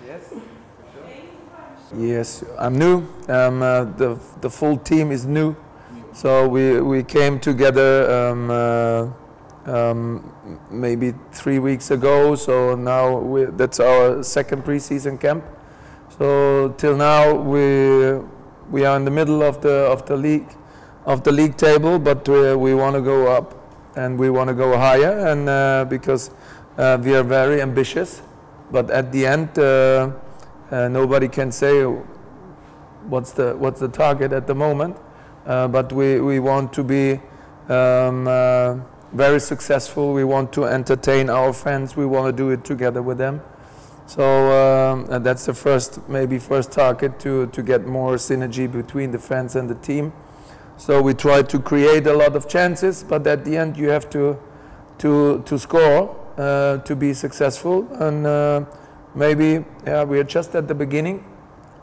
Yes. Yes, I'm new. The full team is new, so we came together maybe 3 weeks ago. So now that's our second pre-season camp. So till now we are in the middle of the league table, but we want to go up and we want to go higher, and because we are very ambitious. But at the end, nobody can say what's the target at the moment. But we want to be very successful. We want to entertain our fans. We want to do it together with them. So and that's the first target, to get more synergy between the fans and the team. So we try to create a lot of chances, but at the end you have to score to be successful. And maybe we are just at the beginning,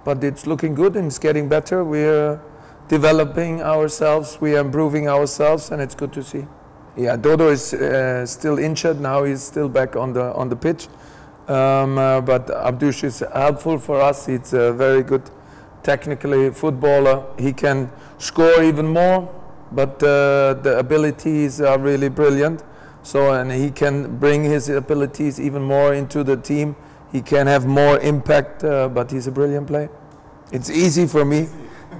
but it's looking good and it's getting better. We are developing ourselves, we are improving ourselves, and it's good to see. Yeah, Dodo is still injured now. He's still back on the pitch. But Abdush is helpful for us. He's a very good technically footballer. He can score even more, but the abilities are really brilliant. So, and he can bring his abilities even more into the team. He can have more impact, but he's a brilliant player. It's easy for me.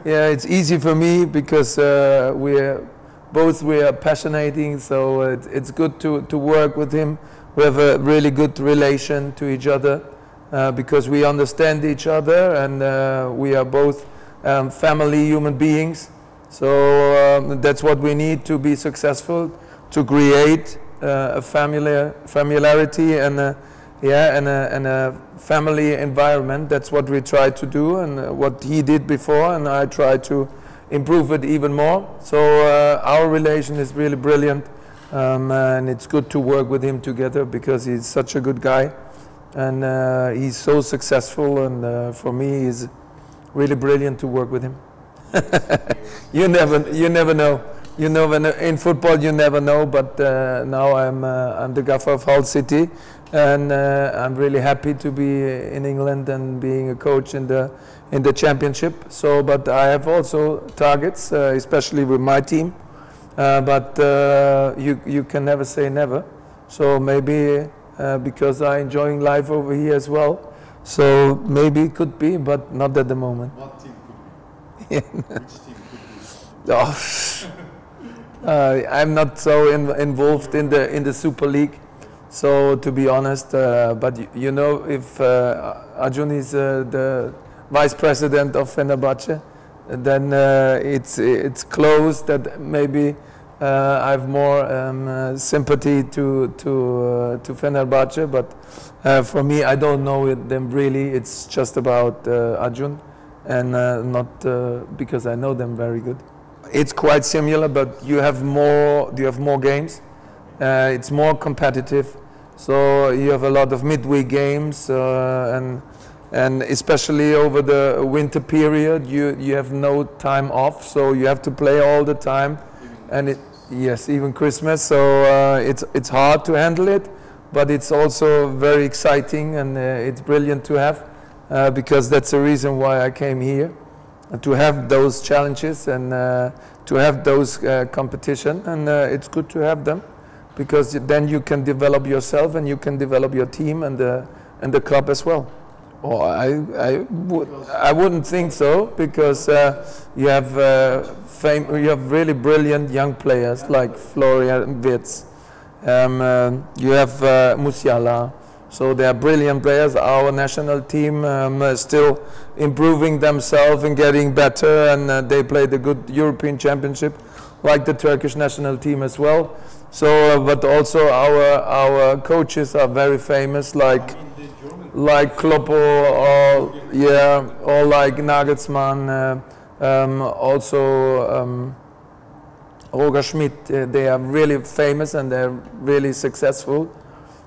Yeah, it's easy for me because we are passionate, so it's good to work with him. We have a really good relation to each other because we understand each other, and we are both family human beings. So that's what we need to be successful, to create a familiarity and a family environment. That's what we try to do, and what he did before, and I try to improve it even more. So our relation is really brilliant. And it's good to work with him together because he's such a good guy, and he's so successful, and for me he's really brilliant to work with him. You never know. You know, in football you never know, but now I'm the gaffer of Hull City, and I'm really happy to be in England and being a coach in the Championship. So, but I have also targets, especially with my team. But you can never say never. So maybe because I'm enjoying life over here as well. So maybe it could be, but not at the moment. What team could be? Which team could be? I'm not so involved in the Super League. So to be honest, but you know, if Arjun is the vice president of Fenerbahçe, then it's close that maybe I have more sympathy to Fenerbahçe, but for me, I don't know them really. It's just about Arjun, and not because I know them very good. It's quite similar, but you have more games. It's more competitive, so you have a lot of midweek games, and especially over the winter period, you have no time off, so you have to play all the time, and yes, even Christmas. So it's hard to handle it, but it's also very exciting, and it's brilliant to have, because that's the reason why I came here, to have those challenges and to have those competition, and it's good to have them, because then you can develop yourself and you can develop your team and the club as well. Oh, I wouldn't think so, because you have really brilliant young players like Florian Wirtz. You have Musiala. So they are brilliant players. Our national team is still improving themselves and getting better, and they played a good European Championship, like the Turkish national team as well. So, but also our coaches are very famous, like Klopp, or like Nagelsmann, also Roger Schmidt. They are really famous and they're really successful.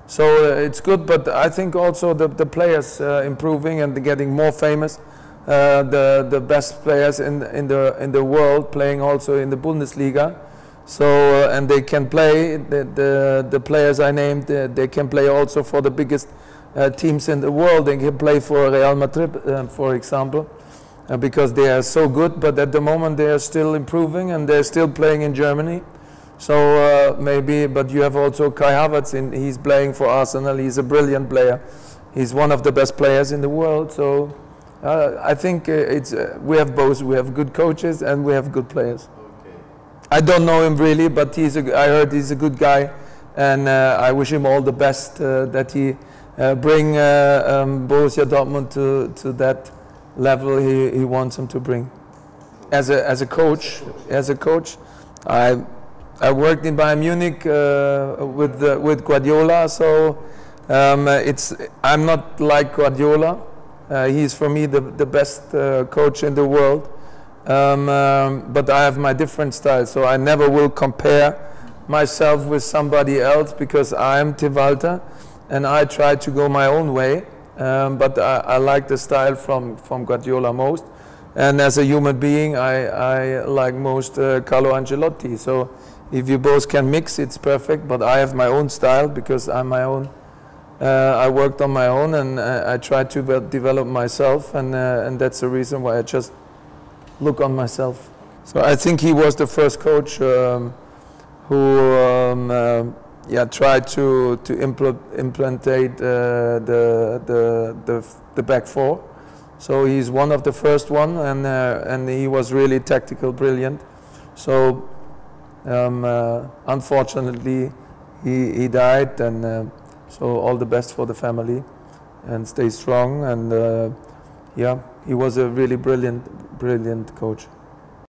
So it's good, but I think also the players improving and getting more famous. The best players in the world playing also in the Bundesliga. So and they can play, the players I named, they can play also for the biggest teams in the world. They can play for Real Madrid, for example, because they are so good. But at the moment, they are still improving and they're still playing in Germany. So maybe, but you have also Kai Havertz. He's playing for Arsenal. He's a brilliant player. He's one of the best players in the world. So I think we have both. We have good coaches and we have good players. Okay. I don't know him really, but I heard he's a good guy, and I wish him all the best. That he bring Borussia Dortmund to that level he wants him to bring. As a coach, I worked in Bayern Munich with Guardiola, so I'm not like Guardiola. He's for me the best coach in the world, but I have my different style, so I never will compare myself with somebody else because I'm Tim Walter and I try to go my own way, but I like the style from Guardiola most, and as a human being I like most Carlo Ancelotti. So if you both can mix, it's perfect, but I have my own style because I'm my own. I worked on my own and I tried to develop myself, and that's the reason why I just look on myself. So I think he was the first coach who tried to implantate the back four. So he's one of the first one, and he was really tactical, brilliant. So unfortunately he died, and so all the best for the family, and stay strong. And he was a really brilliant coach.